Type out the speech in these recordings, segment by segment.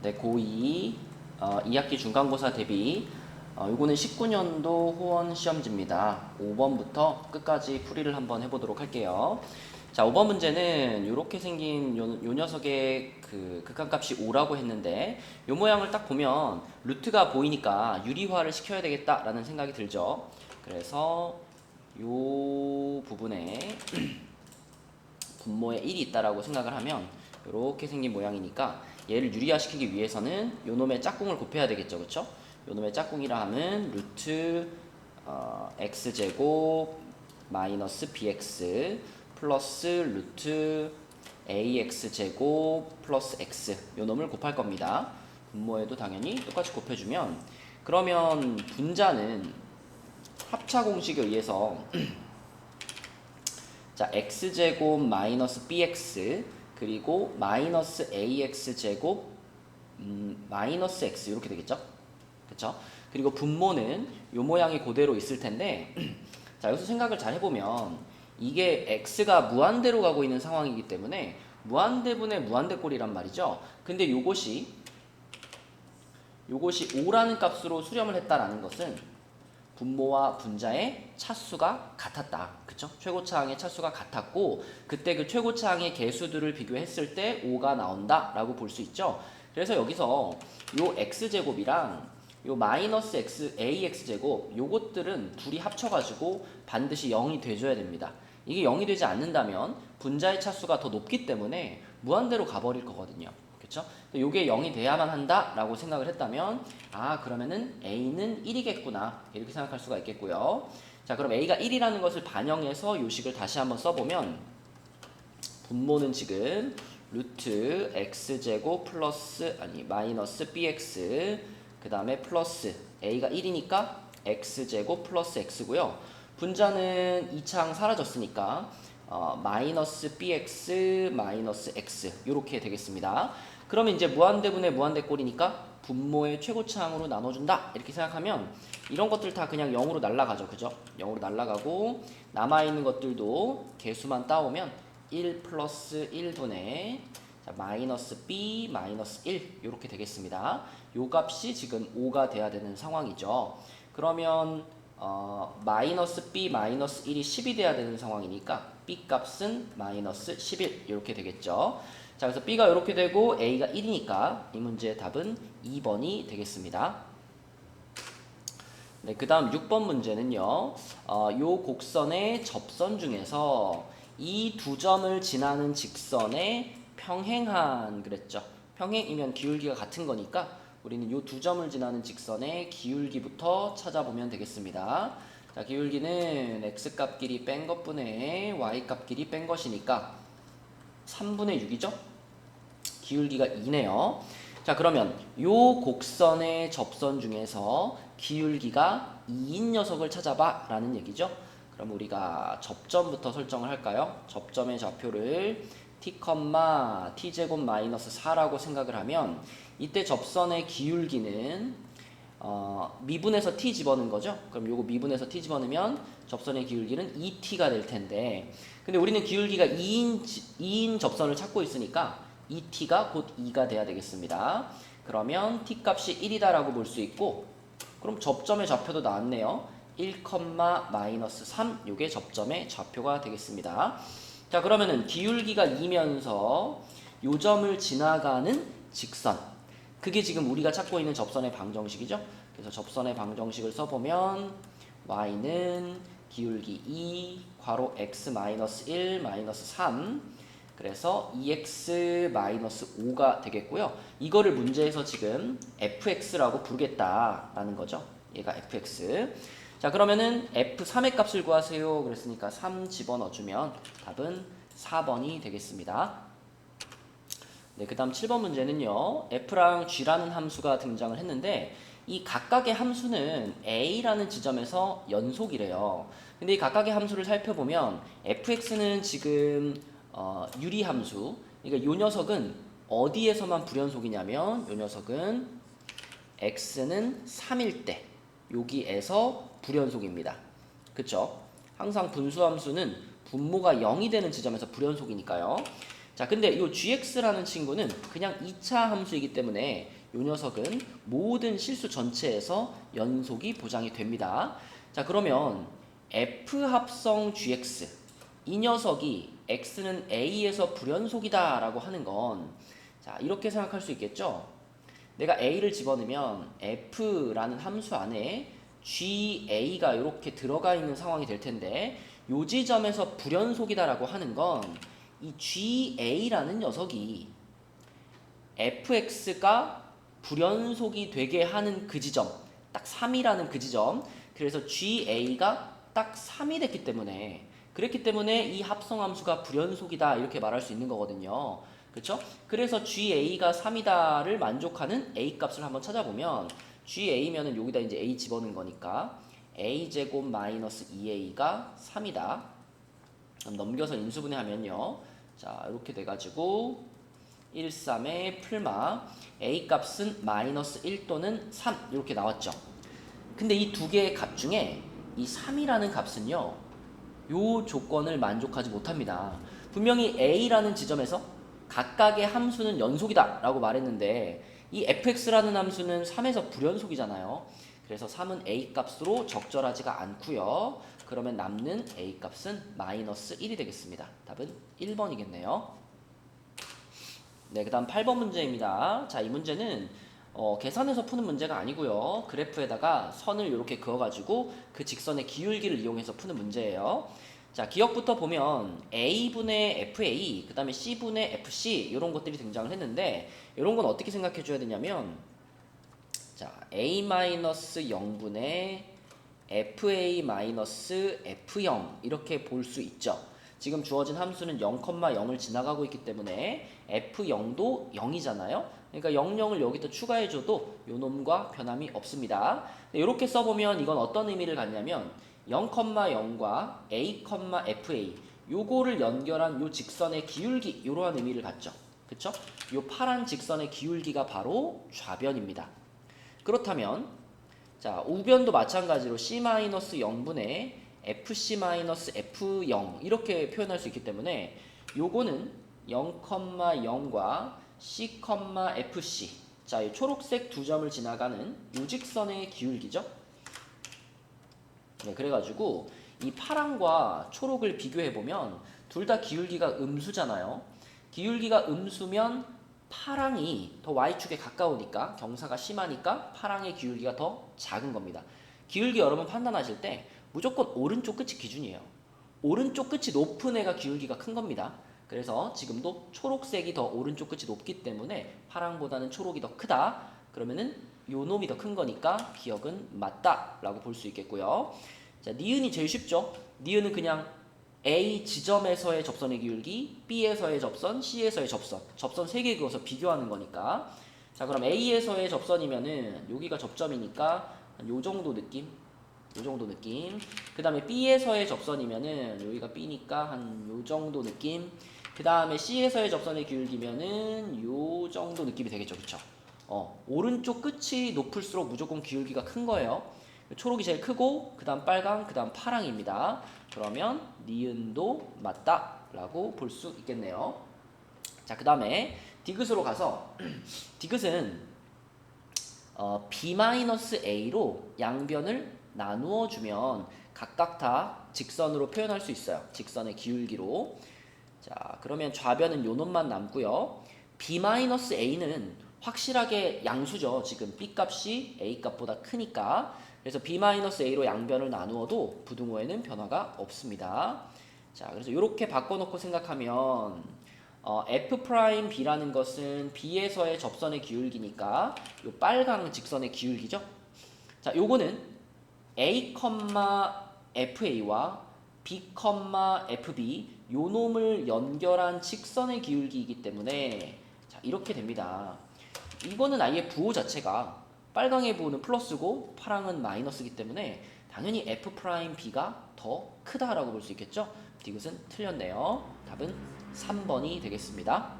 네, 고2 2학기 중간고사 대비 요거는 19년도 호원 시험지입니다. 5번부터 끝까지 풀이를 한번 해보도록 할게요. 자, 5번 문제는 이렇게 생긴 요 녀석의 그 극한값이 5라고 했는데 요 모양을 딱 보면 루트가 보이니까 유리화를 시켜야 되겠다라는 생각이 들죠. 그래서 요 부분에 분모에 1이 있다라고 생각을 하면 이렇게 생긴 모양이니까 얘를 유리화시키기 위해서는 요 놈의 짝꿍을 곱해야 되겠죠, 그쵸? 요 놈의 짝꿍이라 하면 루트 x제곱 마이너스 bx 플러스 루트 ax제곱 플러스 x 요 놈을 곱할 겁니다. 분모에도 당연히 똑같이 곱해주면 그러면 분자는 합차 공식에 의해서 자, x제곱 마이너스 bx 그리고 마이너스 ax제곱 마이너스 x 이렇게 되겠죠? 그쵸? 그리고 분모는 요 모양이 그대로 있을 텐데 자, 여기서 생각을 잘 해보면 이게 x가 무한대로 가고 있는 상황이기 때문에 무한대분의 무한대꼴이란 말이죠. 근데 요것이 5라는 값으로 수렴을 했다라는 것은 분모와 분자의 차수가 같았다. 그쵸? 최고차항의 차수가 같았고 그때 그 최고차항의 개수들을 비교했을 때 5가 나온다 라고 볼 수 있죠. 그래서 여기서 요 x제곱이랑 요 마이너스 ax제곱 요것들은 둘이 합쳐가지고 반드시 0이 돼줘야 됩니다. 이게 0이 되지 않는다면 분자의 차수가 더 높기 때문에 무한대로 가버릴 거거든요. 그쵸? 요게 0이 돼야만 한다 라고 생각을 했다면 그러면은 a는 1이겠구나 이렇게 생각할 수가 있겠고요. 자, 그럼 a가 1이라는 것을 반영해서 요식을 다시 한번 써보면 분모는 지금 루트 x제곱 플러스 마이너스 bx 그 다음에 플러스 a가 1이니까 x제곱 플러스 x고요. 분자는 2창 사라졌으니까 마이너스 bx 마이너스 x 이렇게 되겠습니다. 그러면 이제 무한대분의 무한대꼴이니까 분모의 최고차항으로 나눠준다 이렇게 생각하면 이런 것들 다 그냥 0으로 날아가죠. 그죠? 0으로 날아가고 남아있는 것들도 개수만 따오면 1 플러스 1분의 마이너스 b 마이너스 1 이렇게 되겠습니다. 요 값이 지금 5가 돼야 되는 상황이죠. 그러면 마이너스 b 마이너스 1이 10이 돼야 되는 상황이니까 b 값은 마이너스 11 이렇게 되겠죠. 자, 그래서 b가 이렇게 되고 a가 1이니까 이 문제의 답은 2번이 되겠습니다. 네, 그 다음 6번 문제는요. 요 곡선의 접선 중에서 이 두 점을 지나는 직선의 평행한 그랬죠. 평행이면 기울기가 같은 거니까 우리는 요 두 점을 지나는 직선의 기울기부터 찾아보면 되겠습니다. 자, 기울기는 x값끼리 뺀 것분의 y값끼리 뺀 것이니까 3분의 6이죠? 기울기가 2네요. 자, 그러면 요 곡선의 접선 중에서 기울기가 2인 녀석을 찾아봐 라는 얘기죠. 그럼 우리가 접점부터 설정을 할까요? 접점의 좌표를 t, t제곱 마이너스 4라고 생각을 하면 이때 접선의 기울기는 미분해서 t 집어넣은 거죠. 그럼 요거 미분해서 t 집어넣으면 접선의 기울기는 2t가 될 텐데 근데 우리는 기울기가 2인 접선을 찾고 있으니까 2t가 곧 2가 돼야 되겠습니다. 그러면 t 값이 1이다 라고 볼 수 있고 그럼 접점의 좌표도 나왔네요. 1, 마이너스 3 요게 접점의 좌표가 되겠습니다. 자, 그러면은 기울기가 2면서 요 점을 지나가는 직선 그게 지금 우리가 찾고 있는 접선의 방정식이죠. 그래서 접선의 방정식을 써보면 y는 기울기 2 괄호 x 마이너스 1 마이너스 3 그래서 2x 마이너스 5가 되겠고요. 이거를 문제에서 지금 fx라고 부르겠다라는 거죠. 얘가 fx. 자, 그러면은 f3의 값을 구하세요. 그랬으니까 3 집어넣어주면 답은 4번이 되겠습니다. 네, 그 다음 7번 문제는요. f랑 g라는 함수가 등장을 했는데 이 각각의 함수는 a라는 지점에서 연속이래요. 근데 이 각각의 함수를 살펴보면 fx는 지금 유리함수. 그러니까 요 녀석은 어디에서만 불연속이냐면 요 녀석은 x는 3일 때 여기에서 불연속입니다. 그쵸? 항상 분수함수는 분모가 0이 되는 지점에서 불연속이니까요. 자, 근데 이 gx라는 친구는 그냥 2차 함수이기 때문에 이 녀석은 모든 실수 전체에서 연속이 보장이 됩니다. 자, 그러면 f 합성 gx 이 녀석이 x는 a에서 불연속이다 라고 하는 건 자, 이렇게 생각할 수 있겠죠? 내가 a를 집어넣으면 f라는 함수 안에 ga가 이렇게 들어가 있는 상황이 될 텐데 요 지점에서 불연속이다 라고 하는 건 이 ga라는 녀석이 fx가 불연속이 되게 하는 그 지점, 딱 3이라는 그 지점, 그래서 ga가 딱 3이 됐기 때문에 그랬기 때문에 이 합성함수가 불연속이다 이렇게 말할 수 있는 거거든요. 그렇죠? 그래서 ga가 3이다를 만족하는 a 값을 한번 찾아보면 ga면은 여기다 이제 a 집어넣은 거니까 a제곱 마이너스 2a가 3이다. 그럼 넘겨서 인수분해하면요. 자, 이렇게 돼가지고 1, 3의 풀마 a 값은 마이너스 1 또는 3 이렇게 나왔죠. 근데 이 두 개의 값 중에 이 3이라는 값은요. 요 조건을 만족하지 못합니다. 분명히 a라는 지점에서 각각의 함수는 연속이다 라고 말했는데 이 fx라는 함수는 3에서 불연속이잖아요. 그래서 3은 a 값으로 적절하지가 않고요. 그러면 남는 a 값은 마이너스 1이 되겠습니다. 답은 1번이겠네요. 네, 그 다음 8번 문제입니다. 자, 이 문제는 계산해서 푸는 문제가 아니고요. 그래프에다가 선을 이렇게 그어가지고 그 직선의 기울기를 이용해서 푸는 문제예요. 자, 기억부터 보면 a분의 fa, 그 다음에 c분의 fc 이런 것들이 등장을 했는데 이런 건 어떻게 생각해 줘야 되냐면 자, a-0분의 fa-f0 이렇게 볼 수 있죠. 지금 주어진 함수는 0,0을 지나가고 있기 때문에 f0도 0이잖아요. 그러니까 0,0을 여기다 추가해줘도 요 놈과 변함이 없습니다. 이렇게 써보면 이건 어떤 의미를 갖냐면 0,0과 a,fa 요거를 연결한 요 직선의 기울기 이러한 의미를 갖죠. 그쵸? 요 파란 직선의 기울기가 바로 좌변입니다. 그렇다면 자, 우변도 마찬가지로 c-0분의 fc-f0 이렇게 표현할 수 있기 때문에 요거는 0,0과 c,fc 자, 이 초록색 두 점을 지나가는 요직선의 기울기죠. 네, 그래가지고 이 파랑과 초록을 비교해보면 둘 다 기울기가 음수잖아요. 기울기가 음수면 파랑이 더 y축에 가까우니까 경사가 심하니까 파랑의 기울기가 더 작은 겁니다. 기울기 여러분 판단하실 때 무조건 오른쪽 끝이 기준이에요. 오른쪽 끝이 높은 애가 기울기가 큰 겁니다. 그래서 지금도 초록색이 더 오른쪽 끝이 높기 때문에 파랑보다는 초록이 더 크다. 그러면은 요 놈이 더 큰 거니까 기억은 맞다 라고 볼 수 있겠고요. 자, 니은이 제일 쉽죠. 니은은 그냥 A 지점에서의 접선의 기울기, B에서의 접선, C에서의 접선 3개 그어서 비교하는 거니까. 자, 그럼 A에서의 접선이면은 여기가 접점이니까 요 정도 느낌, 요 정도 느낌. 그 다음에 B에서의 접선이면은 여기가 B니까 한 요 정도 느낌. 그 다음에 C에서의 접선의 기울기면은 요 정도 느낌이 되겠죠, 그쵸? 오른쪽 끝이 높을수록 무조건 기울기가 큰 거예요. 초록이 제일 크고 그 다음 빨강, 그 다음 파랑입니다. 그러면 니은도 맞다 라고 볼 수 있겠네요. 자, 그 다음에 디귿으로 가서 디귿은 b-a로 양변을 나누어 주면 각각 다 직선으로 표현할 수 있어요. 직선의 기울기로. 자, 그러면 좌변은 요 놈만 남고요. b-a는 확실하게 양수죠. 지금 b 값이 a 값보다 크니까. 그래서 b-a로 양변을 나누어도 부등호에는 변화가 없습니다. 자, 그래서 이렇게 바꿔놓고 생각하면 f'b라는 것은 b에서의 접선의 기울기니까 요 빨강 직선의 기울기죠. 자, 요거는 a, fa와 b, fb 요 놈을 연결한 직선의 기울기이기 때문에 자, 이렇게 됩니다. 이거는 아예 부호 자체가 빨강의 부호는 플러스고 파랑은 마이너스이기 때문에 당연히 f'b가 더 크다라고 볼 수 있겠죠? 디귿은 틀렸네요. 답은 3번이 되겠습니다.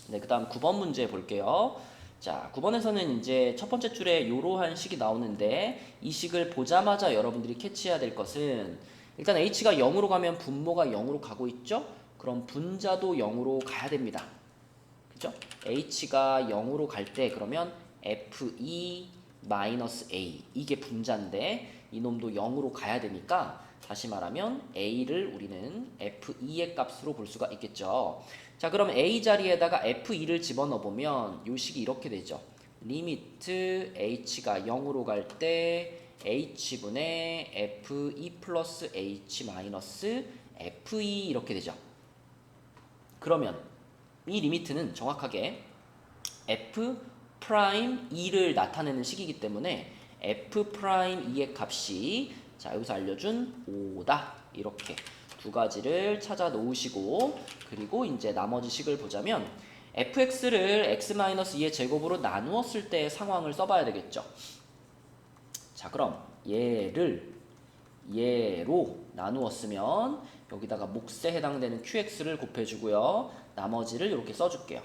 네, 그 다음 9번 문제 볼게요. 자, 9번에서는 이제 첫 번째 줄에 이러한 식이 나오는데 이 식을 보자마자 여러분들이 캐치해야 될 것은 일단 h가 0으로 가면 분모가 0으로 가고 있죠? 그럼 분자도 0으로 가야 됩니다. 그죠? h가 0으로 갈 때 그러면 fe-a 이게 분자인데 이놈도 0으로 가야 되니까 다시 말하면 a를 우리는 f2의 값으로 볼 수가 있겠죠. 자, 그럼 a 자리에다가 f2를 집어넣어 보면 요 식이 이렇게 되죠. 리미트 h가 0으로 갈 때 h분의 f2 플러스 h 마이너스 f2 이렇게 되죠. 그러면 이 리미트는 정확하게 f 프라임 2를 나타내는 식이기 때문에 f 프라임 2의 값이 자 여기서 알려준 5다. 이렇게 두 가지를 찾아 놓으시고 그리고 이제 나머지 식을 보자면 fx를 x-2의 제곱으로 나누었을 때의 상황을 써봐야 되겠죠. 자 그럼 얘로 나누었으면 여기다가 몫에 해당되는 qx를 곱해주고요. 나머지를 이렇게 써줄게요.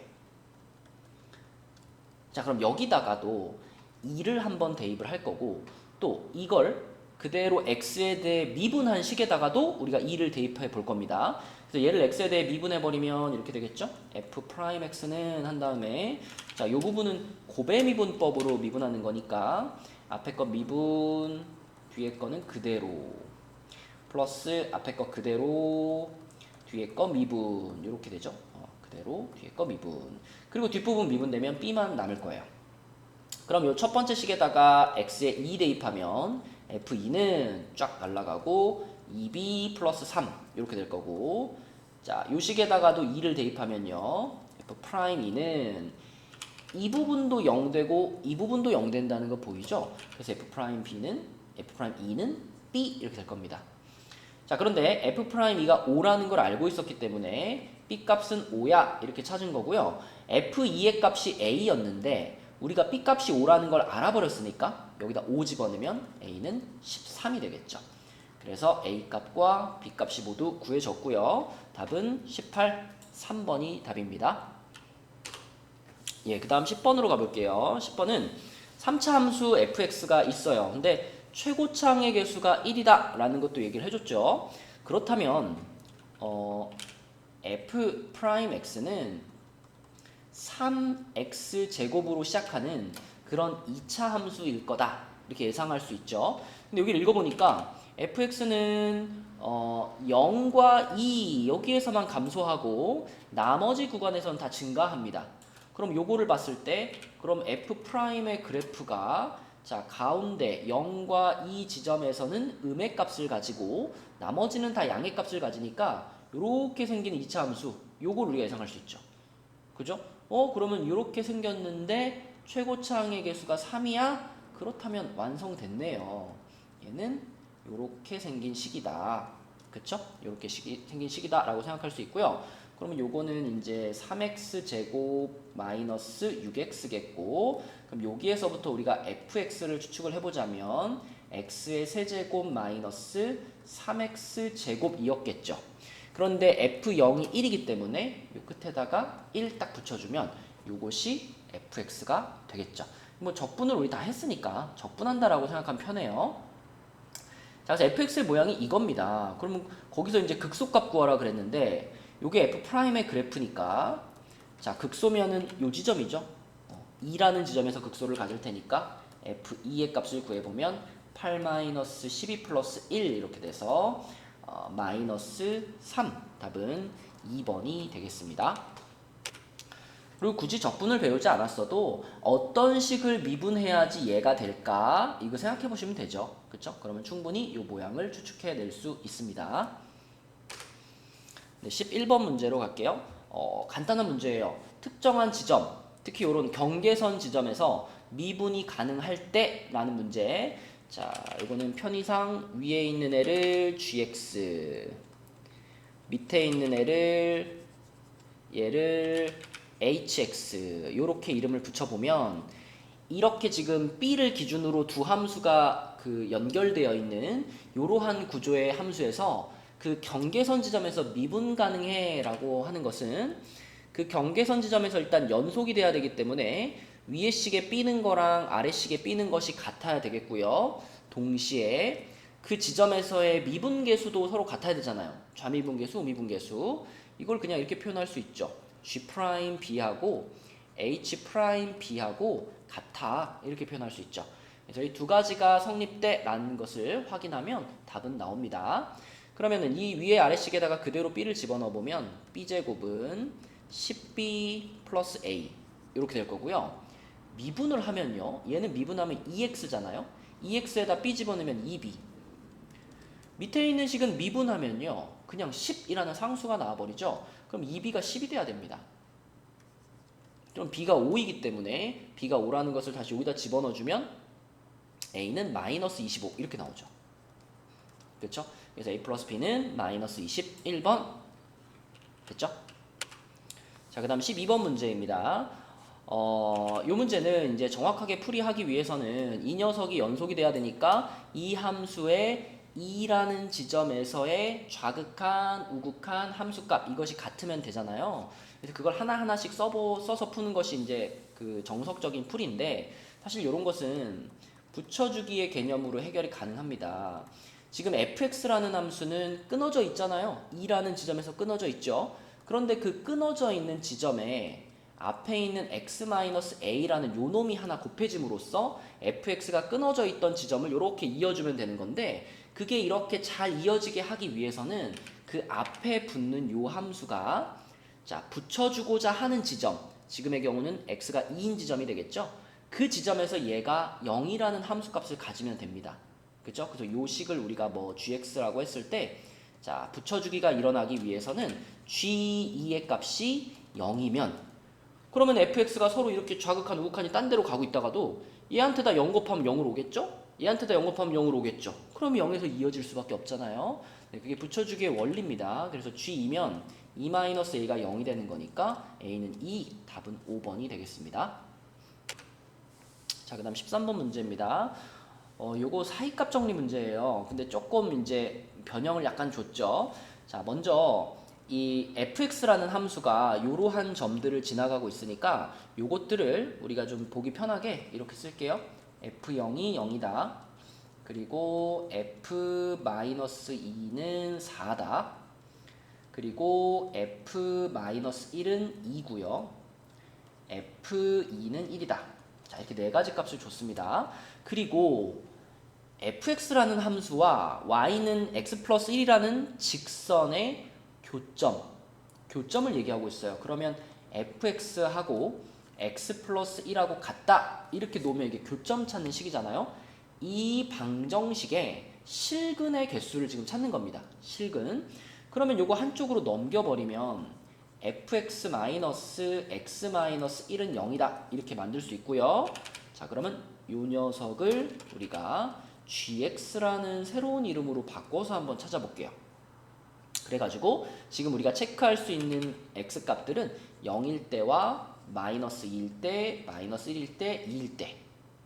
자 그럼 여기다가도 2를 한번 대입을 할 거고 또 이걸 그대로 x에 대해 미분한 식에다가도 우리가 2를 대입해 볼 겁니다. 그래서 얘를 x에 대해 미분해 버리면 이렇게 되겠죠. f'x는 한 다음에 자 요 부분은 고배 미분법으로 미분하는 거니까 앞에 거 미분 뒤에 거는 그대로 플러스 앞에 거 그대로 뒤에 거 미분 이렇게 되죠. 그대로 뒤에 거 미분 그리고 뒷부분 미분되면 b만 남을 거예요. 그럼 요 첫 번째 식에다가 x에 2 대입하면 f2는 쫙 날라가고 2b 플러스 3 이렇게 될 거고 자 요 식에다가도 2를 대입하면요 f'2는 이 부분도 0 되고 이 부분도 0 된다는 거 보이죠? 그래서 f'2는 b 이렇게 될 겁니다. 자 그런데 f'2가 5라는 걸 알고 있었기 때문에 b 값은 5야 이렇게 찾은 거고요. f2의 값이 a였는데 우리가 b 값이 5라는 걸 알아버렸으니까 여기다 5 집어넣으면 a는 13이 되겠죠. 그래서 a 값과 b 값이 모두 구해졌고요. 답은 18, 3번이 답입니다. 예, 그 다음 10번으로 가볼게요. 10번은 3차 함수 fx가 있어요. 근데 최고차항의 개수가 1이다 라는 것도 얘기를 해줬죠. 그렇다면 f'x는 3x 제곱으로 시작하는 그런 2차 함수일 거다 이렇게 예상할 수 있죠. 근데 여기를 읽어보니까 fx는 0과 2 여기에서만 감소하고 나머지 구간에서는 다 증가합니다. 그럼 요거를 봤을 때 그럼 f'의 그래프가 자 가운데 0과 2 지점에서는 음의 값을 가지고 나머지는 다 양의 값을 가지니까 요렇게 생긴 2차 함수 요걸 우리가 예상할 수 있죠. 그죠? 그러면 이렇게 생겼는데 최고차항의 개수가 3이야? 그렇다면 완성됐네요. 얘는 이렇게 생긴 식이다. 그쵸? 이렇게 생긴 식이다 라고 생각할 수 있고요. 그러면 요거는 이제 3x 제곱 마이너스 6x겠고 그럼 여기에서부터 우리가 fx를 추측을 해보자면 x의 세제곱 마이너스 3x 제곱이었겠죠. 그런데 f0이 1이기 때문에 요 끝에다가 1 딱 붙여주면 요것이 fx가 되겠죠. 뭐 적분을 우리 다 했으니까 적분한다라고 생각하면 편해요. 자, 그래서 fx의 모양이 이겁니다. 그러면 거기서 이제 극소값 구하라 그랬는데 요게 f'의 그래프니까 자 극소면은 요 지점이죠. 2라는 지점에서 극소를 가질 테니까 f2의 값을 구해보면 8-12 플러스 1 이렇게 돼서 마이너스 3 답은 2번이 되겠습니다. 그리고 굳이 적분을 배우지 않았어도 어떤 식을 미분해야지 얘가 될까 이거 생각해 보시면 되죠. 그쵸? 그러면 충분히 이 모양을 추측해 낼 수 있습니다. 네, 11번 문제로 갈게요. 간단한 문제예요. 특정한 지점, 특히 이런 경계선 지점에서 미분이 가능할 때 라는 문제. 자, 이거는 편의상 위에 있는 애를 gx, 밑에 있는 애를 얘를 hx 이렇게 이름을 붙여보면 이렇게 지금 b를 기준으로 두 함수가 연결되어 있는 이러한 구조의 함수에서 그 경계선 지점에서 미분 가능해 라고 하는 것은 그 경계선 지점에서 일단 연속이 돼야 되기 때문에 위에 식에 b는 거랑 아래 식에 b는 것이 같아야 되겠고요. 동시에 그 지점에서의 미분계수도 서로 같아야 되잖아요. 좌미분계수, 우미분계수. 이걸 그냥 이렇게 표현할 수 있죠. G'B하고 H'B하고 같아. 이렇게 표현할 수 있죠. 그래서 이 두 가지가 성립돼라는 것을 확인하면 답은 나옵니다. 그러면은 이 위에 아래식에다가 그대로 B를 집어넣어 보면 B제곱은 10B 플러스 A 이렇게 될 거고요. 미분을 하면요. 얘는 미분하면 2x잖아요. 2x에다 B 집어넣으면 2B. 밑에 있는 식은 미분하면요. 그냥 10이라는 상수가 나와버리죠. 그럼 2B가 10이 돼야 됩니다. 그럼 B가 5이기 때문에 B가 5라는 것을 다시 여기다 집어넣어주면 A는 마이너스 25 이렇게 나오죠. 그렇죠? 그래서 A 플러스 B는 마이너스 21번 됐죠? 자, 그 다음 12번 문제입니다. 이 문제는 이제 정확하게 풀이하기 위해서는 이 녀석이 연속이 돼야 되니까 이 함수의 2라는 지점에서의 좌극한, 우극한 함수값 이것이 같으면 되잖아요. 그래서 그걸 하나하나씩 써서 푸는 것이 이제 그 정석적인 풀이인데 사실 이런 것은 붙여주기의 개념으로 해결이 가능합니다. 지금 fx라는 함수는 끊어져 있잖아요. 2라는 지점에서 끊어져 있죠. 그런데 그 끊어져 있는 지점에 앞에 있는 x-a라는 요 놈이 하나 곱해짐으로써 fx가 끊어져 있던 지점을 이렇게 이어주면 되는 건데 그게 이렇게 잘 이어지게 하기 위해서는 그 앞에 붙는 요 함수가 자 붙여주고자 하는 지점 지금의 경우는 x가 2인 지점이 되겠죠. 그 지점에서 얘가 0이라는 함수값을 가지면 됩니다. 그렇죠? 그래서 요 식을 우리가 뭐 gx라고 했을 때 자 붙여주기가 일어나기 위해서는 g2의 값이 0이면 그러면 fx가 서로 이렇게 좌극한 우극한이 딴 데로 가고 있다가도 얘한테다 0 곱하면 0으로 오겠죠? 얘한테다 0 곱하면 0으로 오겠죠? 그럼 0에서 이어질 수밖에 없잖아요. 네, 그게 붙여주기의 원리입니다. 그래서 g2면 2-a가 0이 되는 거니까 a는 2, 답은 5번이 되겠습니다. 자, 그 다음 13번 문제입니다. 요거 사이값 정리 문제예요. 근데 조금 이제 변형을 약간 줬죠. 자, 먼저 이 fx라는 함수가 이러한 점들을 지나가고 있으니까 요것들을 우리가 좀 보기 편하게 이렇게 쓸게요. f0이 0이다. 그리고 f-2는 4다. 그리고 f-1은 2고요. f2는 1이다. 자, 이렇게 네 가지 값을 줬습니다. 그리고 fx라는 함수와 y는 x 플러스 1이라는 직선의 교점을 얘기하고 있어요. 그러면 fx하고 x 플러스 1하고 같다 이렇게 놓으면 이게 교점 찾는 식이잖아요. 이 방정식의 실근의 개수를 지금 찾는 겁니다. 실근. 그러면 요거 한쪽으로 넘겨버리면 fx-x-1은 0이다 이렇게 만들 수 있고요. 자, 그러면 요 녀석을 우리가 gx라는 새로운 이름으로 바꿔서 한번 찾아볼게요. 그래가지고 지금 우리가 체크할 수 있는 x값들은 0일 때와 마이너스 2일 때, 마이너스 1일 때, 2일 때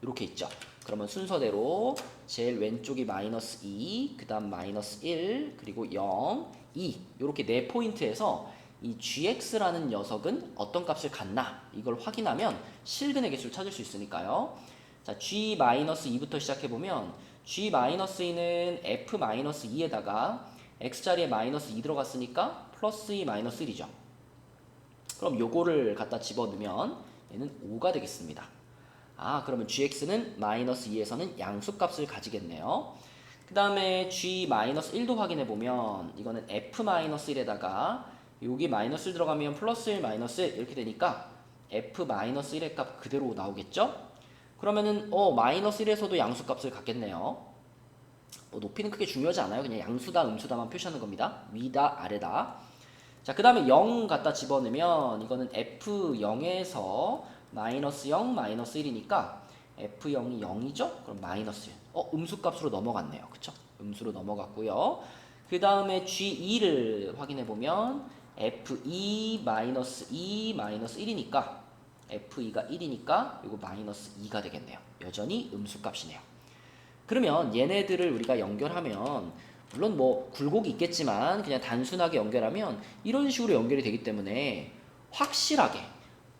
이렇게 있죠. 그러면 순서대로 제일 왼쪽이 마이너스 2, 그 다음 마이너스 1, 그리고 0, 2 이렇게 네 포인트에서 이 gx라는 녀석은 어떤 값을 갖나 이걸 확인하면 실근의 개수를 찾을 수 있으니까요. 자, g-2부터 시작해보면 g-2는 f-2에다가 x자리에 마이너스 2 들어갔으니까 플러스 2 마이너스 1이죠. 그럼 요거를 갖다 집어넣으면 얘는 5가 되겠습니다. 아, 그러면 gx는 마이너스 2에서는 양수값을 가지겠네요. 그 다음에 g-1도 확인해보면 이거는 f-1에다가 여기 마이너스 1 들어가면 플러스 1 마이너스 1 이렇게 되니까 f-1의 값 그대로 나오겠죠? 그러면은 마이너스 1에서도 양수값을 갖겠네요. 뭐 높이는 크게 중요하지 않아요. 그냥 양수다 음수다만 표시하는 겁니다. 위다 아래다. 자, 그 다음에 0 갖다 집어넣으면 이거는 f0에서 마이너스 0 마이너스 1이니까 f0이 0이죠? 그럼 마이너스 1. 음수값으로 넘어갔네요. 그쵸? 음수로 넘어갔고요. 그 다음에 g2를 확인해보면 f2 마이너스 2 마이너스 1이니까 f2가 1이니까 이거 마이너스 2가 되겠네요. 여전히 음수값이네요. 그러면 얘네들을 우리가 연결하면 물론 뭐 굴곡이 있겠지만 그냥 단순하게 연결하면 이런 식으로 연결이 되기 때문에 확실하게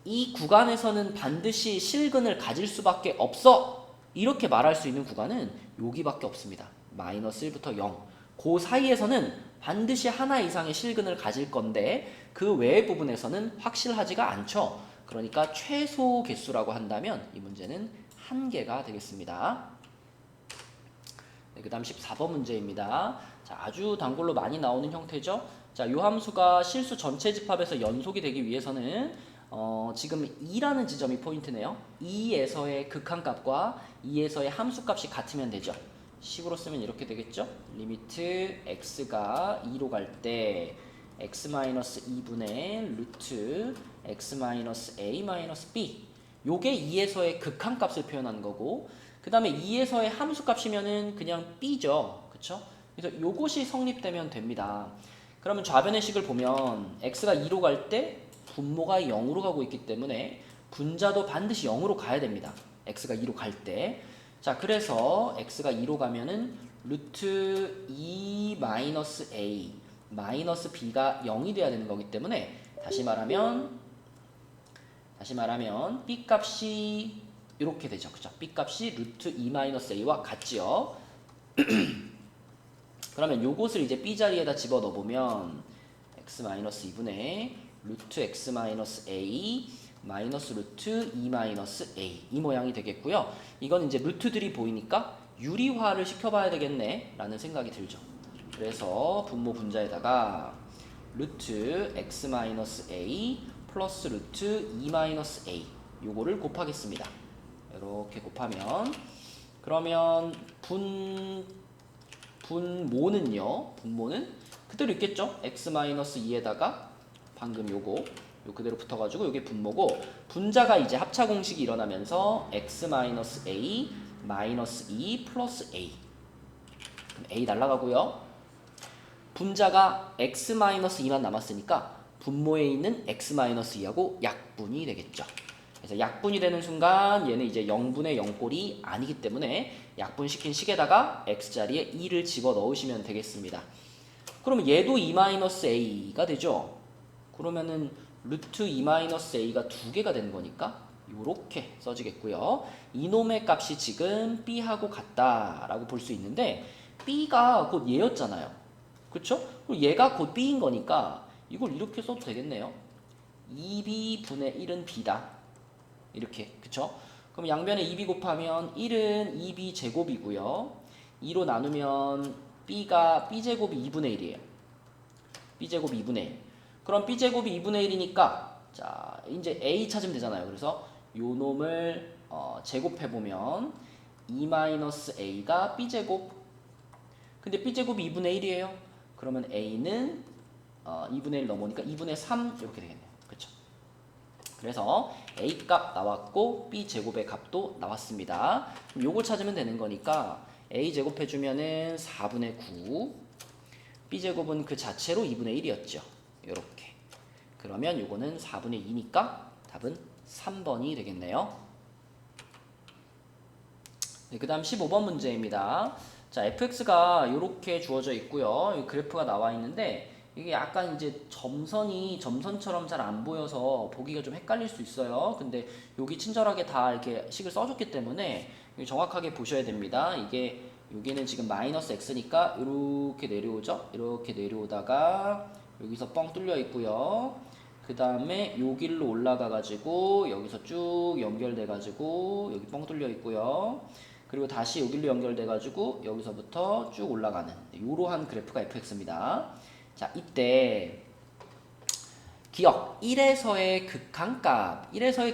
이 구간에서는 반드시 실근을 가질 수밖에 없어 이렇게 말할 수 있는 구간은 여기밖에 없습니다. 마이너스 1부터 0 그 사이에서는 반드시 하나 이상의 실근을 가질 건데 그 외의 부분에서는 확실하지가 않죠. 그러니까 최소 개수라고 한다면 이 문제는 한 개가 되겠습니다. 네, 그 다음 14번 문제입니다. 자, 아주 단골로 많이 나오는 형태죠. 자, 요 함수가 실수 전체 집합에서 연속이 되기 위해서는 지금 2라는 지점이 포인트네요. 2에서의 극한값과 2에서의 함수값이 같으면 되죠. 식으로 쓰면 이렇게 되겠죠. 리미트 x가 2로 갈 때 x-2분의 루트 x-a-b 요게 2에서의 극한값을 표현하는 거고 그 다음에 2에서의 함수값이면은 그냥 b죠. 그쵸? 그래서 요것이 성립되면 됩니다. 그러면 좌변의 식을 보면 x가 2로 갈 때 분모가 0으로 가고 있기 때문에 분자도 반드시 0으로 가야 됩니다. x가 2로 갈 때. 자, 그래서 x가 2로 가면은 루트 2 마이너스 a 마이너스 b가 0이 돼야 되는 거기 때문에 다시 말하면 b 값이 이렇게 되죠. 그죠? b 값이 루트 2 마이너스 a와 같지요. 그러면 요것을 이제 b 자리에다 집어 넣어보면 x 마이너스 2분의 루트 x 마이너스 a 마이너스 루트 2 마이너스 a 이 모양이 되겠고요. 이건 이제 루트들이 보이니까 유리화를 시켜봐야 되겠네 라는 생각이 들죠. 그래서 분모 분자에다가 루트 x 마이너스 a 플러스 루트 2 마이너스 a 요거를 곱하겠습니다. 이렇게 곱하면 그러면 분모는 그대로 있겠죠? x-2에다가 방금 요거 그대로 붙어가지고 요게 분모고 분자가 이제 합차 공식이 일어나면서 x-a 마이너스 2 플러스 a 그럼 a 날라가고요. 분자가 x-2만 남았으니까 분모에 있는 x-2하고 약분이 되겠죠. 그래서 약분이 되는 순간 얘는 이제 0분의 0꼴이 아니기 때문에 약분시킨 식에다가 x자리에 2를 집어 넣으시면 되겠습니다. 그러면 얘도 2-a가 되죠. 그러면은 루트 2-a가 두 개가 되는 거니까 이렇게 써지겠고요. 이놈의 값이 지금 b하고 같다라고 볼 수 있는데 b가 곧 얘였잖아요. 그렇죠? 그리고 얘가 곧 b인 거니까 이걸 이렇게 써도 되겠네요. 2b분의 1은 b다. 이렇게 그쵸? 그럼 양변에 2b 곱하면 1은 2b 제곱이고요. 2로 나누면 b가 b제곱이 2분의 1이에요. b제곱이 2분의 1. 그럼 b제곱이 2분의 1이니까 자 이제 a 찾으면 되잖아요. 그래서 요 놈을 제곱해보면 2-a가 b제곱 근데 b제곱이 2분의 1이에요. 그러면 a는 2분의 1 넘어오니까 2분의 3 이렇게 되겠네요. 그쵸? 그래서 a 값 나왔고 b 제곱의 값도 나왔습니다. 그럼 요거 찾으면 되는 거니까 a 제곱 해주면은 4분의 9 b 제곱은 그 자체로 2분의 1이었죠. 요렇게 그러면 요거는 4분의 2니까 답은 3번이 되겠네요. 네, 그 다음 15번 문제입니다. 자, fx가 이렇게 주어져 있고요. 이 그래프가 나와 있는데 이게 약간 이제 점선이 점선처럼 잘 안 보여서 보기가 좀 헷갈릴 수 있어요. 근데 여기 친절하게 다 이렇게 식을 써줬기 때문에 정확하게 보셔야 됩니다. 여기는 지금 마이너스 x니까 이렇게 내려오죠. 이렇게 내려오다가 여기서 뻥 뚫려 있고요. 그 다음에 요 길로 올라가 가지고 여기서 쭉 연결돼 가지고 여기 뻥 뚫려 있고요. 그리고 다시 요 길로 연결돼 가지고 여기서부터 쭉 올라가는 이러한 그래프가 fx입니다. 자, 이때 기억 1에서의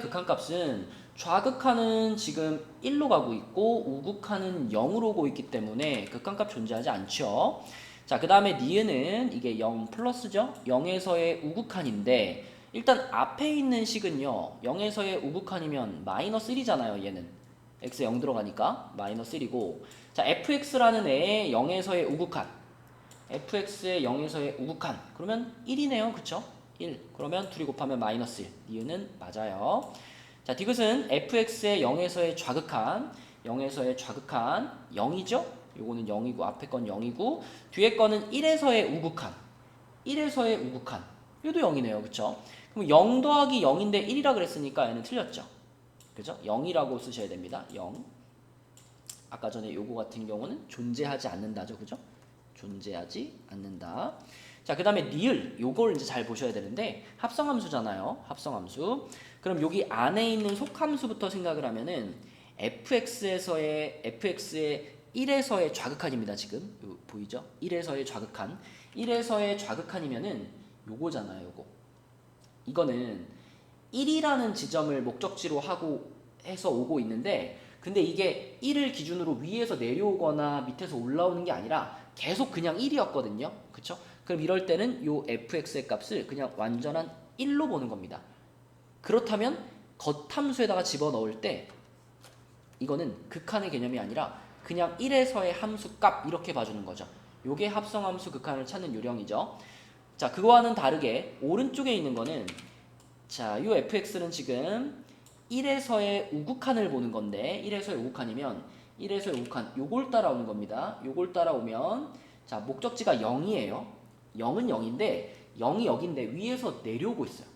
극한값은 좌극한은 지금 1로 가고 있고 우극한은 0으로 오고 있기 때문에 극한값 존재하지 않죠. 자, 그 다음에 니은은 이게 0 플러스죠. 0에서의 우극한인데 일단 앞에 있는 식은요 0에서의 우극한이면 마이너스 1이잖아요. 얘는 x 0 들어가니까 마이너스 1이고 자 fx라는 애의 0에서의 우극한 fx의 0에서의 우극한 그러면 1이네요. 그쵸? 1 그러면 둘이 곱하면 마이너스 1 니은은 맞아요. 자 디귿은 fx의 0에서의 좌극한 0이죠? 요거는 0이고 앞에 건 0이고 뒤에 거는 1에서의 우극한 얘도 0이네요. 그쵸? 그럼 0 더하기 0인데 1이라 그랬으니까 얘는 틀렸죠. 그죠? 0이라고 쓰셔야 됩니다. 0 아까 전에 요거 같은 경우는 존재하지 않는다죠. 그죠? 존재하지 않는다. 자, 그 다음에 리을, 요걸 이제 잘 보셔야 되는데 합성함수잖아요. 합성함수. 그럼 여기 안에 있는 속함수부터 생각을 하면은 fx의 1에서의 좌극한입니다. 지금 요, 보이죠? 1에서의 좌극한. 1에서의 좌극한이면은 요거잖아요. 요거. 이거는 1이라는 지점을 목적지로 하고 해서 오고 있는데, 근데 이게 1을 기준으로 위에서 내려오거나 밑에서 올라오는 게 아니라 계속 그냥 1이었거든요. 그쵸? 그럼 이럴 때는 요 fx의 값을 그냥 완전한 1로 보는 겁니다. 그렇다면 겉함수에다가 집어넣을 때 이거는 극한의 개념이 아니라 그냥 1에서의 함수값 이렇게 봐주는 거죠. 요게 합성함수 극한을 찾는 요령이죠. 자, 그거와는 다르게 오른쪽에 있는 거는, 자, 요 fx는 지금 1에서의 우극한을 보는 건데, 1에서의 우극한이면 1에서의 우극한 요걸 따라오는 겁니다. 요걸 따라오면, 자, 목적지가 0이에요. 0은 0인데 0이 여기인데 위에서 내려오고 있어요.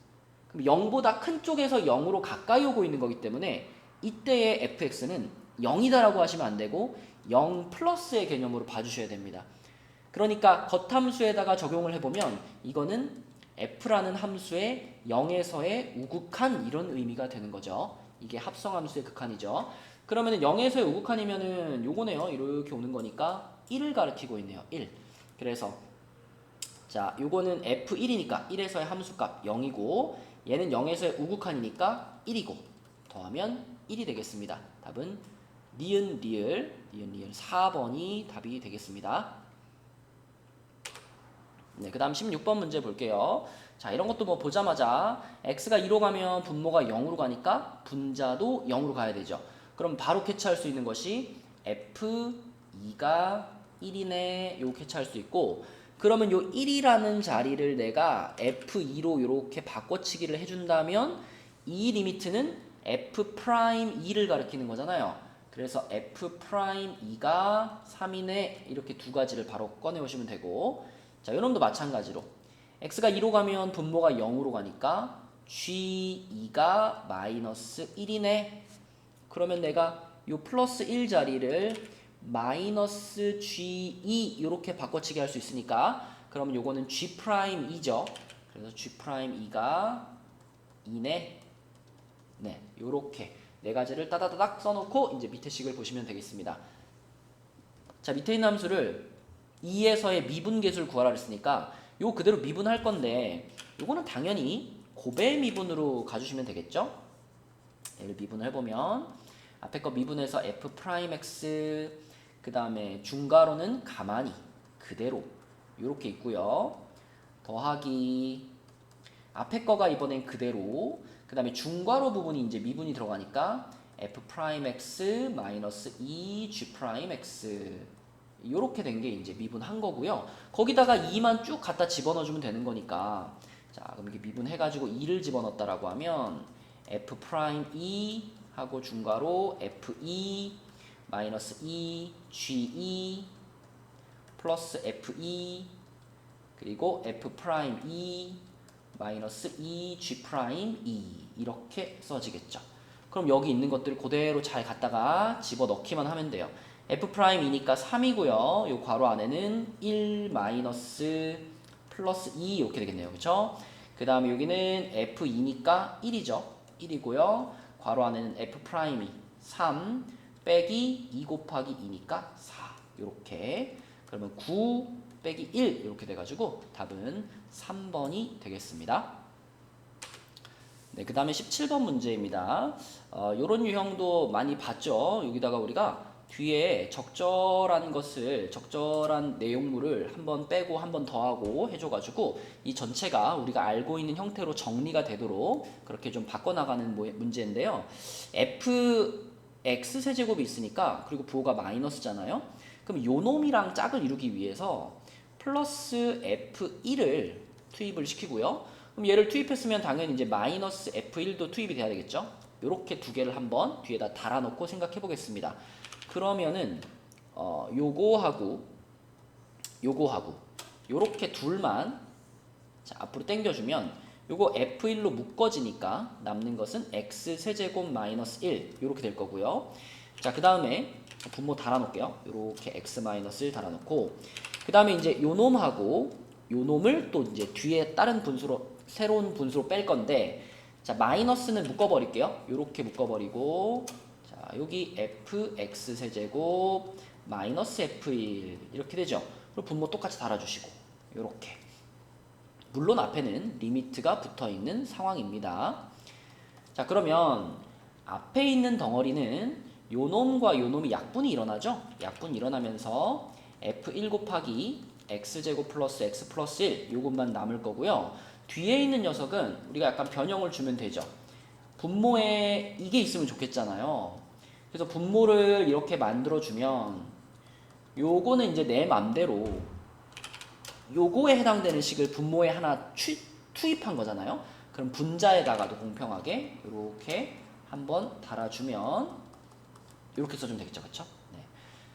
그럼 0보다 큰 쪽에서 0으로 가까이 오고 있는 거기 때문에 이때의 fx는 0이다라고 하시면 안 되고 0 플러스의 개념으로 봐주셔야 됩니다. 그러니까 겉함수에다가 적용을 해보면 이거는 f라는 함수의 0에서의 우극한 이런 의미가 되는 거죠. 이게 합성함수의 극한이죠. 그러면 0에서의 우극한이면은 요거네요. 이렇게 오는 거니까 1을 가리키고 있네요. 1. 그래서 자, 요거는 f1이니까 1에서의 함수값 0이고 얘는 0에서의 우극한이니까 1이고 더하면 1이 되겠습니다. 답은 니은 리을 4번이 답이 되겠습니다. 네, 그 다음 16번 문제 볼게요. 자, 이런 것도 뭐 보자마자 x가 2로 가면 분모가 0으로 가니까 분자도 0으로 가야 되죠. 그럼 바로 캐치할 수 있는 것이 f2가 1이네 요 캐치할 수 있고, 그러면 요 1이라는 자리를 내가 f2로 이렇게 바꿔치기를 해준다면 이 리미트는 f'2를 가리키는 거잖아요. 그래서 f'2가 3이네 이렇게 두 가지를 바로 꺼내오시면 되고, 자, 요놈도 마찬가지로 x가 2로 가면 분모가 0으로 가니까 g2가 마이너스 1이네. 그러면 내가 요 플러스 1 자리를 마이너스 g2 이렇게 바꿔치기 할 수 있으니까 그러면 요거는 g'2죠. 그래서 g'2가 2네. 네, 요렇게 네 가지를 따다다닥 써놓고 이제 밑에 식을 보시면 되겠습니다. 자, 밑에 있는 함수를 2에서의 미분계수를 구하라 그랬으니까 요 그대로 미분할 건데 요거는 당연히 고배 미분으로 가주시면 되겠죠. 얘를 미분을 해보면 앞에 거 미분해서 f'x 그 다음에 중괄호는 가만히 그대로 요렇게 있고요. 더하기 앞에 거가 이번엔 그대로, 그 다음에 중괄호 부분이 이제 미분이 들어가니까 f'x 마이너스 2g'x 이렇게 된 게 이제 미분한 거고요. 거기다가 2만 쭉 갖다 집어넣어주면 되는 거니까, 자, 그럼 이렇게 미분해가지고 2를 집어넣었다라고 하면 f'2 하고 중괄호 f2 마이너스 2 g2 플러스 f2 그리고 f'2 마이너스 2g'2 이렇게 써지겠죠. 그럼 여기 있는 것들을 그대로 잘 갖다가 집어넣기만 하면 돼요. f'이니까 3이고요. 요 괄호 안에는 1 마이너스 플러스 2 이렇게 되겠네요. 그쵸? 그 다음에 여기는 f2니까 1이죠. 1이고요. 괄호 안에는 f'이 3 빼기 2 곱하기 2니까 4 이렇게. 그러면 9 빼기 1 이렇게 돼가지고 답은 3번이 되겠습니다. 네, 그 다음에 17번 문제입니다. 요런 유형도 많이 봤죠. 여기다가 우리가 뒤에 적절한 내용물을 한번 빼고 한번 더하고 해줘가지고 이 전체가 우리가 알고 있는 형태로 정리가 되도록 그렇게 좀 바꿔나가는 문제인데요. fx 세제곱이 있으니까, 그리고 부호가 마이너스잖아요. 그럼 요 놈이랑 짝을 이루기 위해서 플러스 f1을 투입을 시키고요. 그럼 얘를 투입했으면 당연히 이제 마이너스 f1도 투입이 돼야 되겠죠. 요렇게 두 개를 한번 뒤에다 달아놓고 생각해 보겠습니다. 그러면은 요거하고 요렇게 둘만 자, 앞으로 당겨주면 요거 f1로 묶어지니까 남는 것은 x 세제곱 마이너스 1 요렇게 될 거고요. 자, 그 다음에 분모 달아놓을게요. 요렇게 x 마이너스 1 달아놓고, 그 그 다음에 이제 요 놈하고 요 놈을 또 이제 뒤에 다른 분수로 새로운 분수로 뺄 건데, 자 마이너스는 묶어버릴게요. 요렇게 묶어버리고, 자 여기 fx 세제곱 마이너스 f1 이렇게 되죠. 그리고 분모 똑같이 달아주시고 요렇게. 물론 앞에는 리미트가 붙어있는 상황입니다. 자 그러면 앞에 있는 덩어리는 요 놈과 요 놈이 약분이 일어나죠. 약분이 일어나면서 f1 곱하기 x제곱 플러스 x 플러스 1 요것만 남을 거고요. 뒤에 있는 녀석은 우리가 약간 변형을 주면 되죠. 분모에 이게 있으면 좋겠잖아요. 그래서 분모를 이렇게 만들어주면 요거는 이제 내 맘대로 요거에 해당되는 식을 분모에 하나 투입한 거잖아요. 그럼 분자에다가도 공평하게 이렇게 한번 달아주면 이렇게 써주면 되겠죠, 그렇죠? 네.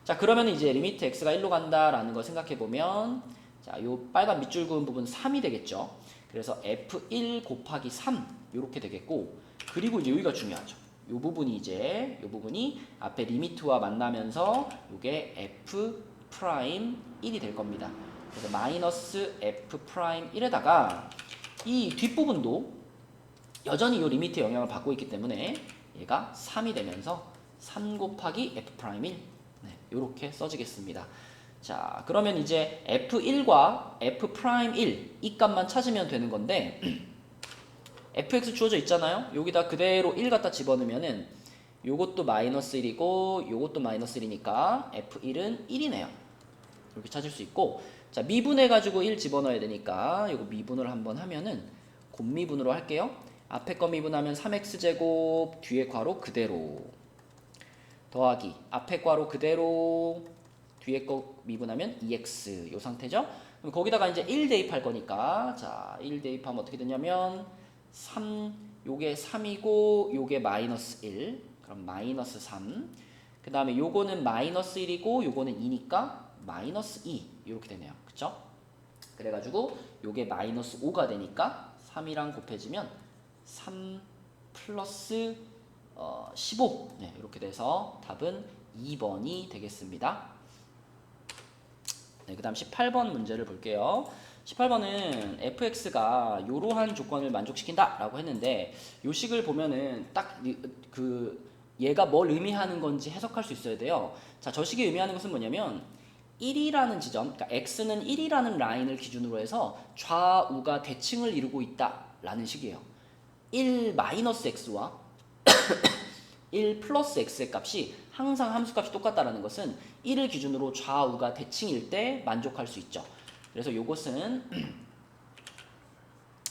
자 그러면 이제 리미트 x가 1로 간다라는 걸 생각해 보면, 자 요 빨간 밑줄 그은 부분 3이 되겠죠. 그래서 f1 곱하기 3 이렇게 되겠고, 그리고 이제 여기가 중요하죠. 요 부분이 이제 요 부분이 앞에 리미트와 만나면서 요게 f 프라임 1이 될 겁니다. 그래서 마이너스 f 프라임 1에다가 이 뒷부분도 여전히 이 리미트 영향을 받고 있기 때문에 얘가 3이 되면서 3 곱하기 f 프라임 1 네, 이렇게 써지겠습니다. 자 그러면 이제 f1과 f 프라임 1 이 값만 찾으면 되는 건데 fx 주어져 있잖아요. 여기다 그대로 1 갖다 집어넣으면은 요것도 마이너스 1이고 요것도 마이너스 1이니까 f1은 1이네요. 이렇게 찾을 수 있고, 자 미분해가지고 1 집어넣어야 되니까 요거 미분을 한번 하면은 곱미분으로 할게요. 앞에 거 미분하면 3x제곱 뒤에 괄호 그대로 더하기 앞에 괄호 그대로 뒤에 거 미분하면 2x 요 상태죠. 그럼 거기다가 이제 1 대입할 거니까, 자 1 대입하면 어떻게 되냐면 3 요게 3이고 요게 마이너스 1 그럼 마이너스 3, 그 다음에 요거는 마이너스 1이고 요거는 2니까 마이너스 2 이렇게 되네요. 그쵸? 그래가지고 요게 마이너스 5가 되니까 3이랑 곱해지면 3 플러스 15 네, 이렇게 돼서 답은 2번이 되겠습니다. 네, 그 다음 18번 문제를 볼게요. 18번은 fx가 이러한 조건을 만족시킨다 라고 했는데, 요 식을 보면은 딱 얘가 뭘 의미하는 건지 해석할 수 있어야 돼요. 자, 저 식이 의미하는 것은 뭐냐면 1이라는 지점, 그러니까 x는 1이라는 라인을 기준으로 해서 좌우가 대칭을 이루고 있다 라는 식이에요. 1 마이너스 x와 1 플러스 x의 값이 항상 함수값이 똑같다라는 것은 1을 기준으로 좌우가 대칭일 때 만족할 수 있죠. 그래서 이것은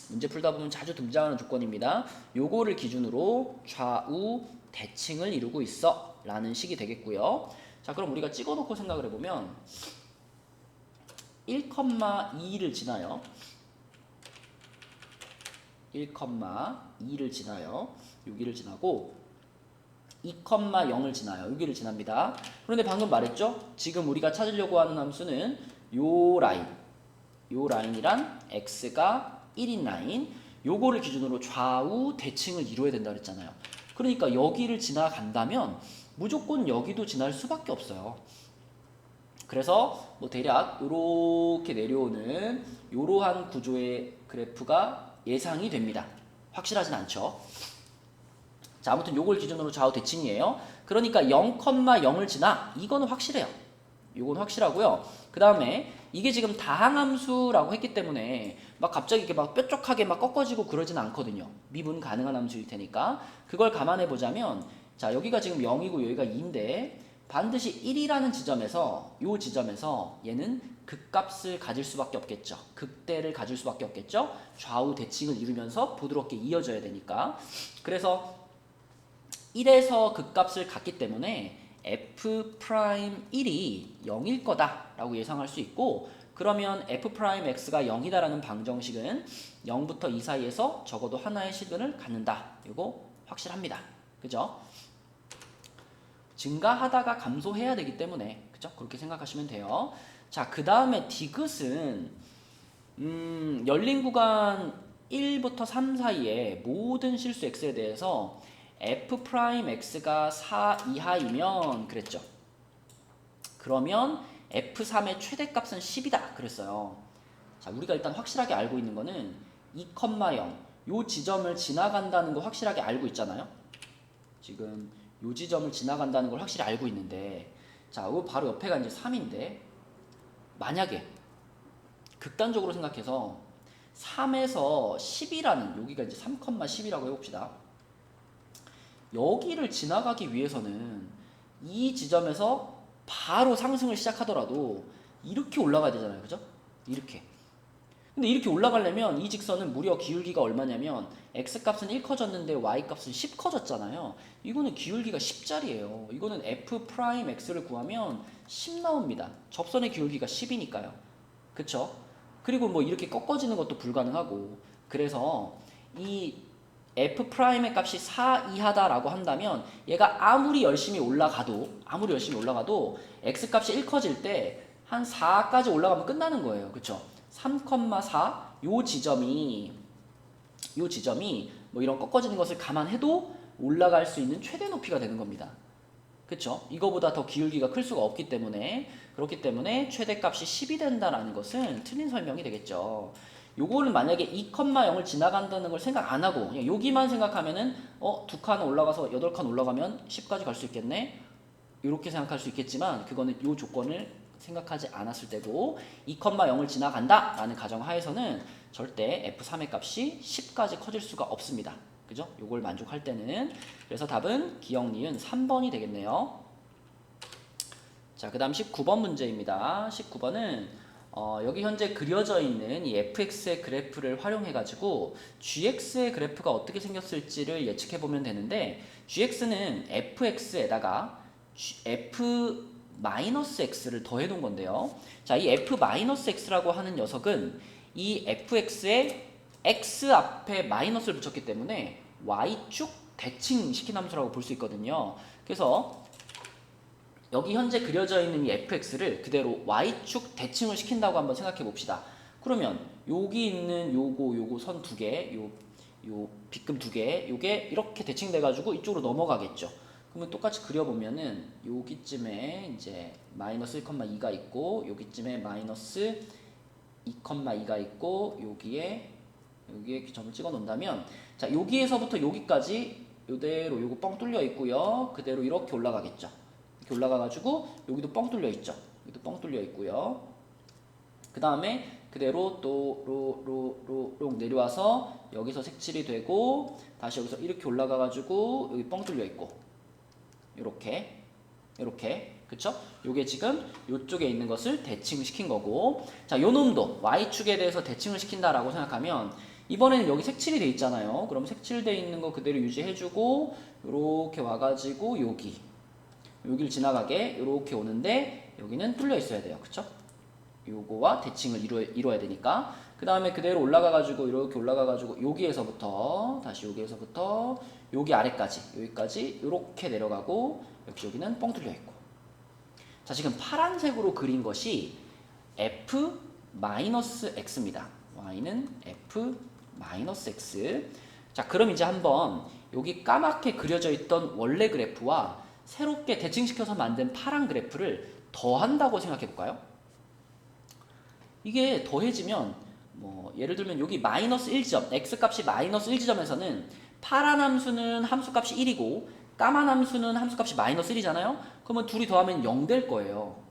문제 풀다 보면 자주 등장하는 조건입니다. 요거를 기준으로 좌우 대칭을 이루고 있어 라는 식이 되겠고요. 자 그럼 우리가 찍어놓고 생각을 해보면 1,2를 지나요. 1,2를 지나요. 여기를 지나고 2,0을 지나요. 여기를 지납니다. 그런데 방금 말했죠? 지금 우리가 찾으려고 하는 함수는 요 라인이란 x가 1인 라인, 요거를 기준으로 좌우 대칭을 이루어야 된다 그랬잖아요. 그러니까 여기를 지나간다면 무조건 여기도 지날 수밖에 없어요. 그래서 뭐 대략 이렇게 내려오는 이러한 구조의 그래프가 예상이 됩니다. 확실하진 않죠. 자 아무튼 요걸 기준으로 좌우 대칭이에요. 그러니까 0,0을 지나 이거는 확실해요. 요건 확실하고요. 그 다음에 이게 지금 다항함수라고 했기 때문에 막 갑자기 이렇게 막 뾰족하게 막 꺾어지고 그러진 않거든요. 미분 가능한 함수일 테니까. 그걸 감안해 보자면, 자 여기가 지금 0이고 여기가 2인데 반드시 1이라는 지점에서 요 지점에서 얘는 극값을 가질 수밖에 없겠죠. 극대를 가질 수밖에 없겠죠. 좌우 대칭을 이루면서 부드럽게 이어져야 되니까. 그래서 1에서 극값을 갖기 때문에 f'1이 0일 거다라고 예상할 수 있고, 그러면 f'x가 0이다라는 방정식은 0부터 2 사이에서 적어도 하나의 시근을 갖는다. 이거 확실합니다. 그죠? 증가하다가 감소해야 되기 때문에 그죠? 그렇게 생각하시면 돼요. 자, 그 다음에 디귿은 열린 구간 1부터 3 사이에 모든 실수 x에 대해서 f'x가 4 이하이면 그랬죠. 그러면 F3의 최대값은 10이다 그랬어요. 자, 우리가 일단 확실하게 알고 있는 거는 2,0 요 지점을 지나간다는 거 확실하게 알고 있잖아요. 지금 요 지점을 지나간다는 걸 확실히 알고 있는데, 자, 요 바로 옆에가 이제 3인데 만약에 극단적으로 생각해서 3에서 10이라는 여기가 이제 3,10이라고 해봅시다. 여기를 지나가기 위해서는 이 지점에서 바로 상승을 시작하더라도 이렇게 올라가야 되잖아요. 그죠? 이렇게. 근데 이렇게 올라가려면 이 직선은 무려 기울기가 얼마냐면 x값은 1 커졌는데 y값은 10 커졌잖아요. 이거는 기울기가 10짜리예요. 이거는 f'x를 구하면 10 나옵니다. 접선의 기울기가 10이니까요. 그쵸? 그리고 뭐 이렇게 꺾어지는 것도 불가능하고, 그래서 이 f'의 값이 4 이하다라고 한다면 얘가 아무리 열심히 올라가도 x값이 1 커질 때 한 4까지 올라가면 끝나는 거예요. 그쵸? 3,4 요 지점이 뭐 이런 꺾어지는 것을 감안해도 올라갈 수 있는 최대 높이가 되는 겁니다. 그쵸? 이거보다 더 기울기가 클 수가 없기 때문에, 그렇기 때문에 최대값이 10이 된다라는 것은 틀린 설명이 되겠죠. 요거를 만약에 2,0을 지나간다는 걸 생각 안 하고 그냥 여기만 생각하면은 2칸 올라가서 8칸 올라가면 10까지 갈 수 있겠네? 이렇게 생각할 수 있겠지만 그거는 요 조건을 생각하지 않았을 때고 2,0을 지나간다 라는 가정하에서는 절대 f3의 값이 10까지 커질 수가 없습니다. 그죠? 요걸 만족할 때는. 그래서 답은 기억, 니은 3번이 되겠네요. 자, 그 다음 19번 문제입니다. 19번은 여기 현재 그려져 있는 이 fx의 그래프를 활용해 가지고 gx의 그래프가 어떻게 생겼을지를 예측해 보면 되는데, gx는 fx에다가 f-x를 더해 놓은 건데요. 자, 이 f-x라고 하는 녀석은 이 fx에 x 앞에 마이너스를 붙였기 때문에 y축 대칭시킨 함수라고 볼 수 있거든요. 그래서 여기 현재 그려져 있는 이 fx를 그대로 y축 대칭을 시킨다고 한번 생각해 봅시다. 그러면 여기 있는 요거 선 두 개, 요 빗금 두 개, 요게 이렇게 대칭돼 가지고 이쪽으로 넘어가겠죠. 그러면 똑같이 그려보면은 여기쯤에 이제 마이너스 1,2가 있고 여기쯤에 마이너스 2,2가 있고 여기에 점을 찍어 놓는다면, 자, 여기에서부터 여기까지 이대로 요거 뻥 뚫려 있고요. 그대로 이렇게 올라가겠죠. 이렇게 올라가가지고 여기도 뻥 뚫려 있죠. 여기도 뻥 뚫려 있고요. 그 다음에 그대로 또 로 내려와서 여기서 색칠이 되고 다시 여기서 이렇게 올라가가지고 여기 뻥 뚫려 있고 이렇게 그쵸? 요게 지금 요쪽에 있는 것을 대칭을 시킨 거고, 자, 요 놈도 y축에 대해서 대칭을 시킨다라고 생각하면 이번에는 여기 색칠이 돼 있잖아요. 그럼 색칠돼 있는 거 그대로 유지해주고 요렇게 와가지고 여기를 지나가게 요렇게 오는데 여기는 뚫려 있어야 돼요. 그쵸? 요거와 대칭을 이루어야 되니까. 그 다음에 그대로 올라가가지고 이렇게 올라가가지고 여기에서부터 다시 여기에서부터 여기 아래까지 여기까지 이렇게 내려가고 역시 여기는 뻥 뚫려 있고. 자, 지금 파란색으로 그린 것이 f-x입니다. y는 f-x. 자, 그럼 이제 한번 여기 까맣게 그려져 있던 원래 그래프와 새롭게 대칭시켜서 만든 파란 그래프를 더한다고 생각해 볼까요? 이게 더해지면 뭐 예를 들면 여기 마이너스 1지점, x값이 마이너스 1지점에서는 파란 함수는 함수값이 1이고 까만 함수는 함수값이 마이너스 1이잖아요. 그러면 둘이 더하면 0 될 거예요.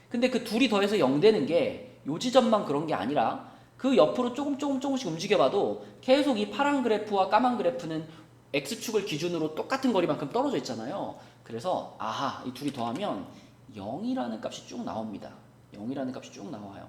근데 그 둘이 더해서 0 되는 게 요 지점만 그런 게 아니라 그 옆으로 조금씩 움직여봐도 계속 이 파란 그래프와 까만 그래프는 x축을 기준으로 똑같은 거리만큼 떨어져 있잖아요. 그래서 아하, 이 둘이 더하면 0이라는 값이 쭉 나옵니다. 0이라는 값이 쭉 나와요.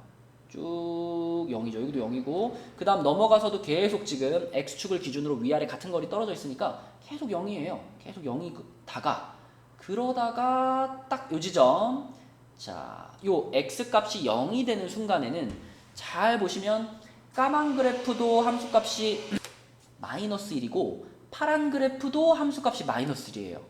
쭉 0이죠. 여기도 0이고 그 다음 넘어가서도 계속 지금 x축을 기준으로 위아래 같은 거리 떨어져 있으니까 계속 0이에요. 계속 0이다가 그러다가 딱 요 지점, 자, 요 x값이 0이 되는 순간에는 잘 보시면 까만 그래프도 함수값이 마이너스 1이고 파란 그래프도 함수값이 마이너스 1이에요.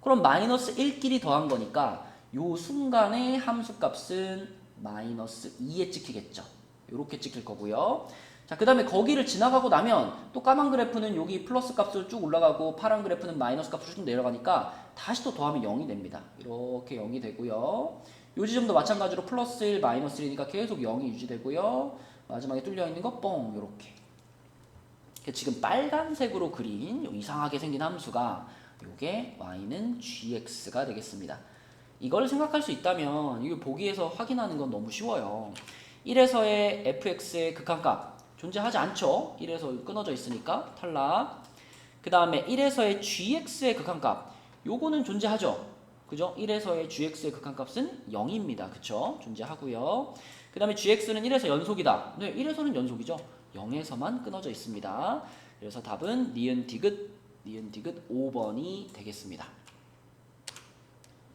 그럼 마이너스 1끼리 더한 거니까 요 순간의 함수값은 마이너스 2에 찍히겠죠. 요렇게 찍힐 거고요. 자, 그 다음에 거기를 지나가고 나면 또 까만 그래프는 여기 플러스 값으로 쭉 올라가고 파란 그래프는 마이너스 값으로 쭉 내려가니까 다시 또 더하면 0이 됩니다. 이렇게 0이 되고요. 요 지점도 마찬가지로 플러스 1, 마이너스 1이니까 계속 0이 유지되고요. 마지막에 뚫려있는 거 뻥 요렇게. 지금 빨간색으로 그린 이상하게 생긴 함수가 요게 y는 gx가 되겠습니다. 이걸 생각할 수 있다면 이거 보기에서 확인하는 건 너무 쉬워요. 1에서의 fx의 극한값 존재하지 않죠. 1에서 끊어져 있으니까 탈락. 그 다음에 1에서의 gx의 극한값 요거는 존재하죠. 그죠? 1에서의 gx의 극한값은 0입니다. 그쵸? 존재하고요. 그 다음에 gx는 1에서 연속이다. 네, 1에서는 연속이죠. 0에서만 끊어져 있습니다. 그래서 답은 니은 디귿 5번이 되겠습니다.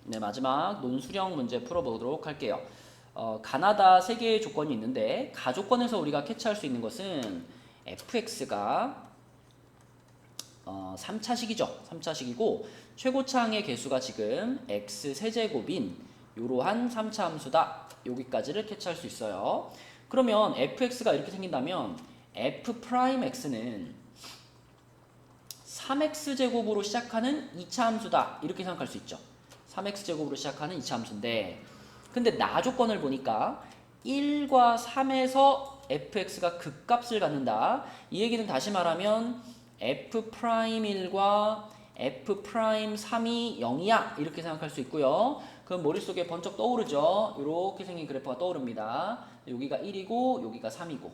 네, 마지막 논수령 문제 풀어보도록 할게요. 가나다 3개의 조건이 있는데 가조건에서 우리가 캐치할 수 있는 것은 fx가 3차식이죠. 3차식이고 최고차항의 개수가 지금 x 세제곱인 이러한 3차 함수다. 여기까지를 캐치할 수 있어요. 그러면 fx가 이렇게 생긴다면 f'x는 3x제곱으로 시작하는 2차 함수다. 이렇게 생각할 수 있죠. 3x제곱으로 시작하는 2차 함수인데 근데 나 조건을 보니까 1과 3에서 fx가 극값을 갖는다. 이 얘기는 다시 말하면 f'1과 f'3이 0이야. 이렇게 생각할 수 있고요. 그럼 머릿속에 번쩍 떠오르죠. 이렇게 생긴 그래프가 떠오릅니다. 여기가 1이고 여기가 3이고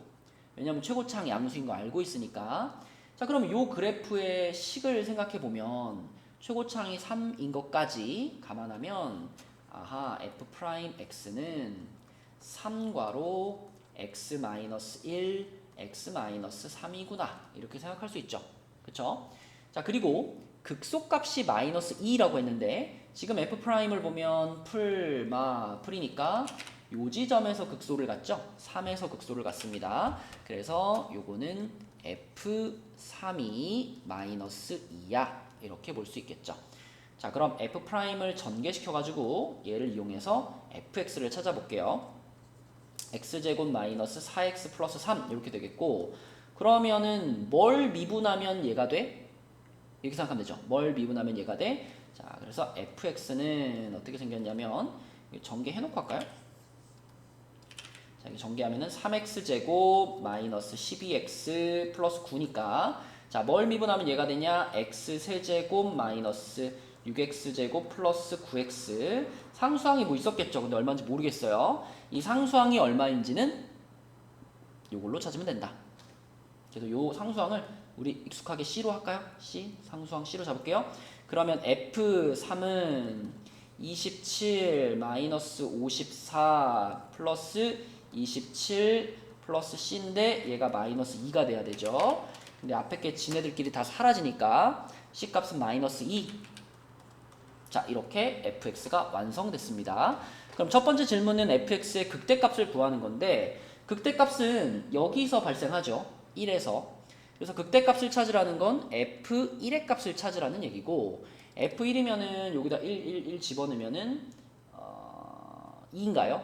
왜냐면 최고차항이 양수인 거 알고 있으니까. 자, 그럼 이 그래프의 식을 생각해 보면 최고차항이 3인 것까지 감안하면 아하 f'x는 3괄호 x-1 x-3이구나 이렇게 생각할 수 있죠. 그쵸? 자, 그리고 극소값이 -2라고 했는데 지금 f'을 보면 풀이니까 요 지점에서 극소를 갖죠. 3에서 극소를 갖습니다. 그래서 요거는 f3이 -2야 이렇게 볼 수 있겠죠. 자, 그럼 f'을 전개시켜 가지고 얘를 이용해서 fx를 찾아볼게요. x제곱 마이너스 4x 플러스 3 이렇게 되겠고 그러면은 뭘 미분하면 얘가 돼? 이렇게 생각하면 되죠. 뭘 미분하면 얘가 돼? 자, 그래서 fx는 어떻게 생겼냐면 전개해 놓고 할까요? 자, 이렇게 전개하면은 3x제곱 마이너스 12x 플러스 9니까 자, 뭘 미분하면 얘가 되냐? x세제곱 마이너스 6x제곱 플러스 9x 상수항이 뭐 있었겠죠. 근데 얼마인지 모르겠어요. 이 상수항이 얼마인지는 이걸로 찾으면 된다. 그래서 요 상수항을 우리 익숙하게 C로 할까요? C 상수항 C로 잡을게요. 그러면 F3은 27 마이너스 54 플러스 27 플러스 C인데 얘가 마이너스 2가 돼야 되죠. 근데 앞에 게 지네들끼리 다 사라지니까 C 값은 마이너스 2. 자, 이렇게 fx가 완성됐습니다. 그럼 첫 번째 질문은 fx의 극대값을 구하는 건데 극대값은 여기서 발생하죠. 1에서. 그래서 극대값을 찾으라는 건 f1의 값을 찾으라는 얘기고 f1이면은 여기다 1 집어넣으면은 2인가요?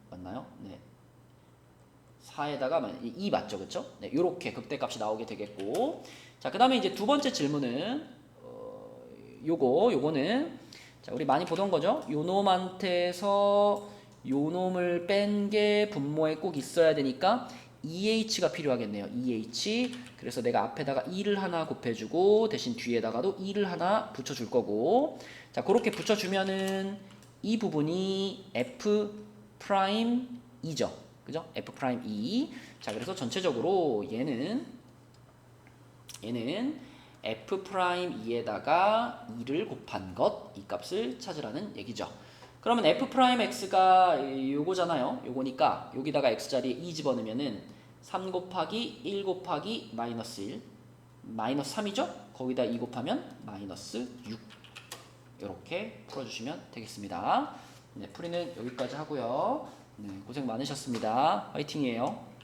맞나요? 네. 4에다가 2 맞죠, 그렇죠? 네, 요렇게 극대값이 나오게 되겠고, 자, 그다음에 이제 두 번째 질문은 요거는 자, 우리 많이 보던 거죠. 요 놈한테서 요 놈을 뺀 게 분모에 꼭 있어야 되니까 EH가 필요하겠네요. EH. 그래서 내가 앞에다가 2를 하나 곱해주고 대신 뒤에다가도 2를 하나 붙여줄 거고, 자, 그렇게 붙여주면은 이 부분이 F'2죠. 그죠? F'2. 자, 그래서 전체적으로 얘는 F'2에다가 2를 곱한 것, 이 값을 찾으라는 얘기죠. 그러면 F'X가 요거잖아요. 요거니까 여기다가 X자리에 2 집어넣으면은 3 곱하기 1 곱하기 마이너스 1 마이너스 3이죠? 거기다 2 곱하면 마이너스 6 이렇게 풀어주시면 되겠습니다. 네, 풀이는 여기까지 하고요. 네, 고생 많으셨습니다. 화이팅이에요.